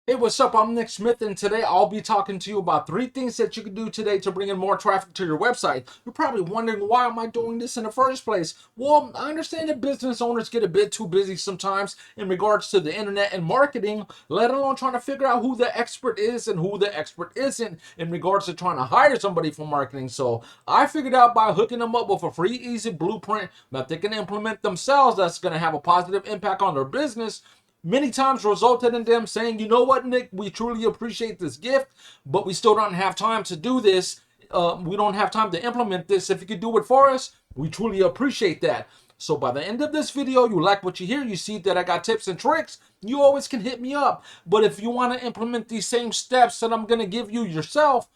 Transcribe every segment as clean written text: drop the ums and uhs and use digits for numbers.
Hey, what's up? I'm Nick Smith, and today I'll be talking to you about 3 things that you can do today to bring in more traffic to your website. You're probably wondering, why am I doing this in the first place? Well, I understand that business owners get a bit too busy sometimes in regards to the internet and marketing, let alone trying to figure out who the expert is and who the expert isn't in regards to trying to hire somebody for marketing. So I figured out by hooking them up with a free, easy blueprint that they can implement themselves that's going to have a positive impact on their business, many times resulted in them saying, you know what, Nick, we truly appreciate this gift, but we still don't have time to do this. We don't have time to implement this. If you could do it for us, we truly appreciate that. So by the end of this video, you like what you hear, you see that I got tips and tricks, you always can hit me up. But if you want to implement these same steps that I'm going to give you yourself,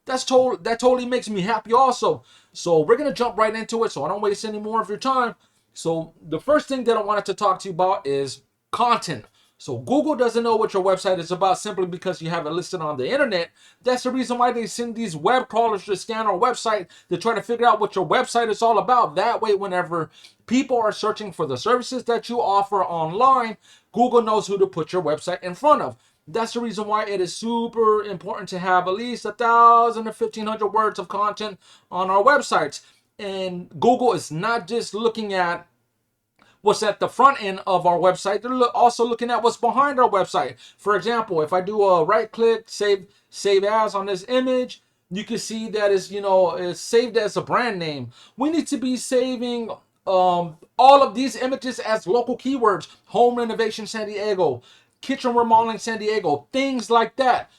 that totally makes me happy also. So we're going to jump right into it so I don't waste any more of your time. So the first thing that I wanted to talk to you about is content. So Google doesn't know what your website is about simply because you have it listed on the internet. That's the reason why they send these web crawlers to scan our website to try to figure out what your website is all about. That way, whenever people are searching for the services that you offer online, Google knows who to put your website in front of. That's the reason why it is super important to have at least 1,000 to 1,500 words of content on our websites. And Google is not just looking at what's at the front end of our website, they're also looking at what's behind our website. For example, if I do a right click, save as on this image, you can see that it's saved as a brand name. We need to be saving all of these images as local keywords: home renovation San Diego, kitchen remodeling San Diego, things like that.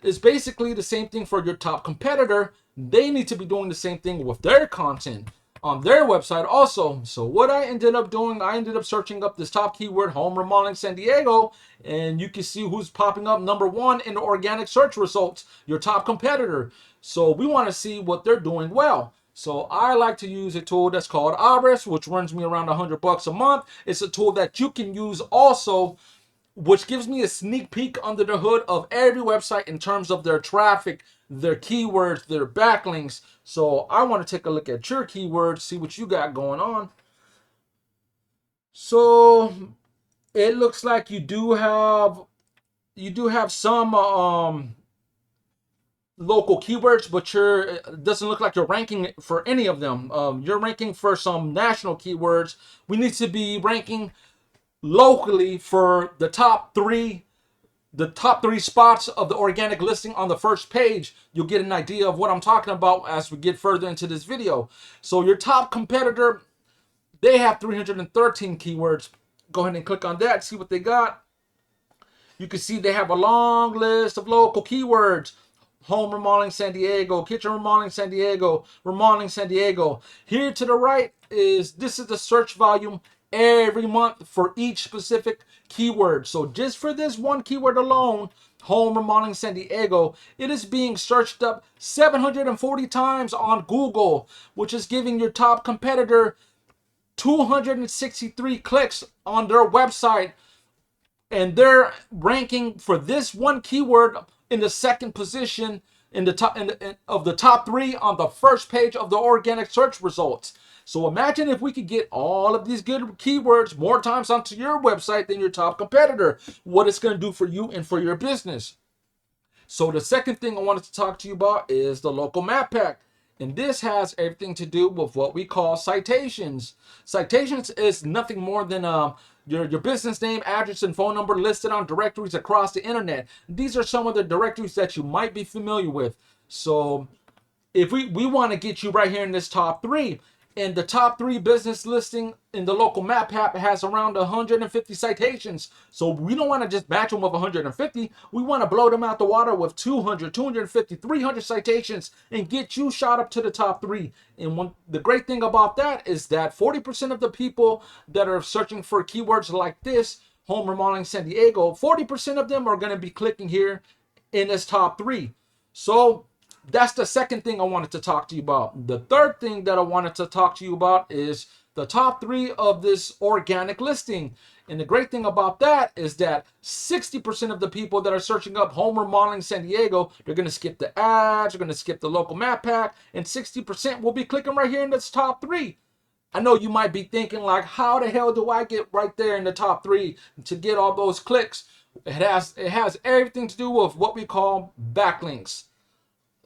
It's basically the same thing for your top competitor. They need to be doing the same thing with their content on their website also. So what I ended up doing, I ended up searching up this top keyword, home remodeling San Diego, and you can see who's popping up number one in the organic search results, your top competitor. So we want to see what they're doing well. So I like to use a tool that's called Ahrefs, which runs me around $100 a month. It's a tool that you can use also, which gives me a sneak peek under the hood of every website in terms of their traffic, their keywords, their backlinks. So I want to take a look at your keywords, see what you got going on. So it looks like you do have some local keywords, but it doesn't look like you're ranking for any of them. You're ranking for some national keywords. We need to be ranking locally for the top three spots of the organic listing on the first page. You'll get an idea of what I'm talking about as we get further into this video. So your top competitor, they have 313 keywords. Go ahead and click on that, see what they got. You can see they have a long list of local keywords: home remodeling San Diego, kitchen remodeling San Diego, remodeling San Diego. Here to the right is the search volume every month for each specific keyword. So just for this one keyword alone, home remodeling San Diego, it is being searched up 740 times on Google, which is giving your top competitor 263 clicks on their website, and they're ranking for this one keyword in the second position in the top of the top three on the first page of the organic search results. So imagine if we could get all of these good keywords more times onto your website than your top competitor, what it's going to do for you and for your business. So the second thing I wanted to talk to you about is the local map pack. And this has everything to do with what we call citations. Citations is nothing more than your business name, address, and phone number listed on directories across the internet. These are some of the directories that you might be familiar with. So if we want to get you right here in this top three, and the top three business listing in the local map app has around 150 citations. So we don't want to just batch them with 150. We want to blow them out the water with 200, 250, 300 citations and get you shot up to the top three. And the great thing about that is that 40% of the people that are searching for keywords like this, home remodeling San Diego, 40% of them are going to be clicking here in this top three. So that's the second thing I wanted to talk to you about. The third thing that I wanted to talk to you about is the top three of this organic listing. And the great thing about that is that 60% of the people that are searching up home remodeling San Diego, they're going to skip the ads, they're going to skip the local map pack, and 60% will be clicking right here in this top three. I know you might be thinking, like, how the hell do I get right there in the top three to get all those clicks? It has everything to do with what we call backlinks.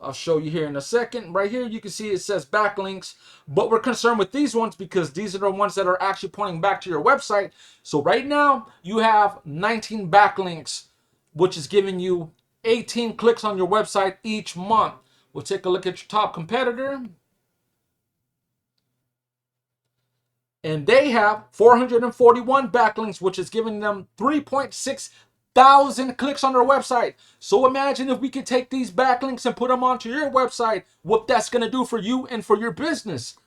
I'll show you here in a second. Right here, you can see it says backlinks, but we're concerned with these ones because these are the ones that are actually pointing back to your website. So right now, you have 19 backlinks, which is giving you 18 clicks on your website each month. We'll take a look at your top competitor. And they have 441 backlinks, which is giving them 3.6 thousand clicks on their website. So imagine if we could take these backlinks and put them onto your website, what that's going to do for you and for your business.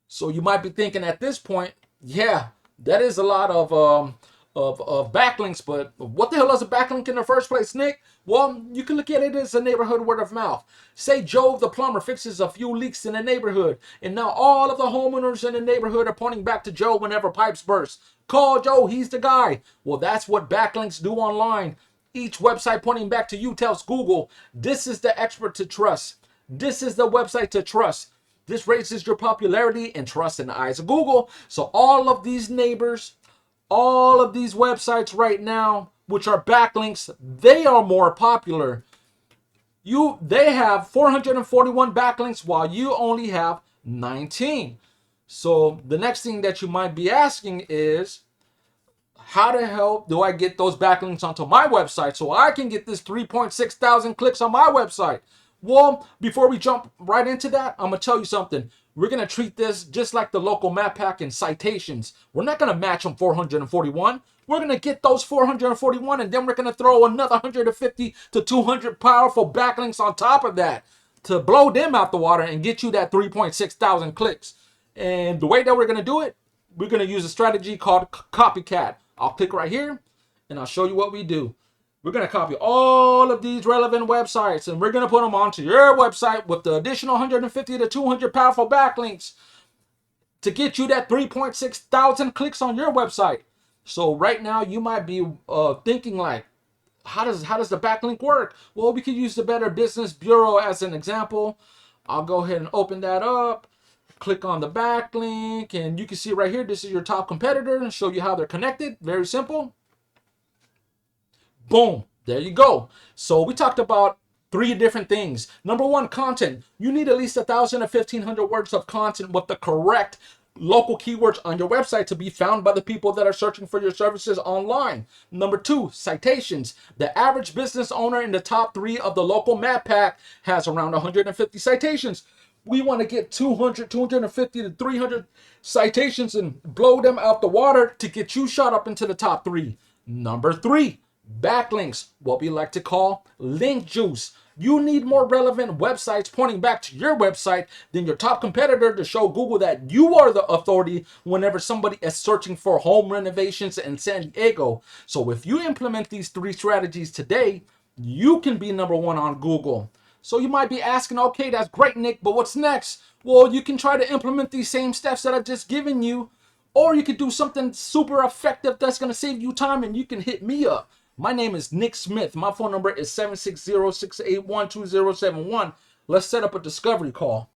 So you might be thinking at this point, yeah, that is a lot of backlinks, but what the hell is a backlink in the first place, Nick? Well, you can look at it as a neighborhood word of mouth. Say Joe the plumber fixes a few leaks in the neighborhood, and now all of the homeowners in the neighborhood are pointing back to Joe whenever pipes burst. Call Joe, he's the guy. Well, that's what backlinks do online. Each website pointing back to you tells Google, this is the expert to trust. This is the website to trust. This raises your popularity and trust in the eyes of Google. So all of these neighbors, all of these websites right now, which are backlinks, they are more popular. They have 441 backlinks while you only have 19. So the next thing that you might be asking is, how the hell do I get those backlinks onto my website so I can get this 3.6 thousand clicks on my website? Well, before we jump right into that, I'm going to tell you something. We're going to treat this just like the local map pack and citations. We're not going to match them 441. We're going to get those 441, and then we're going to throw another 150 to 200 powerful backlinks on top of that to blow them out the water and get you that 3.6 thousand clicks. And the way that we're going to do it, we're going to use a strategy called copycat. I'll click right here, and I'll show you what we do. We're going to copy all of these relevant websites, and we're going to put them onto your website with the additional 150 to 200 powerful backlinks to get you that 3.6 thousand clicks on your website. So right now, you might be thinking like, how does the backlink work? Well, we could use the Better Business Bureau as an example. I'll go ahead and open that up. Click on the backlink, and you can see right here, this is your top competitor, and show you how they're connected. Very simple. Boom. There you go. So we talked about 3 different things. Number 1, content. You need at least 1,000 to 1,500 words of content with the correct local keywords on your website to be found by the people that are searching for your services online. Number 2, citations. The average business owner in the top 3 of the local map pack has around 150 citations. We want to get 200, 250 to 300 citations and blow them out the water to get you shot up into the top 3. Number 3, backlinks, what we like to call link juice. You need more relevant websites pointing back to your website than your top competitor to show Google that you are the authority whenever somebody is searching for home renovations in San Diego. So if you implement these 3 strategies today, you can be number 1 on Google. So you might be asking, okay, that's great, Nick, but what's next? Well, you can try to implement these same steps that I've just given you, or you could do something super effective that's going to save you time, and you can hit me up. My name is Nick Smith. My phone number is 760-681-2071. Let's set up a discovery call.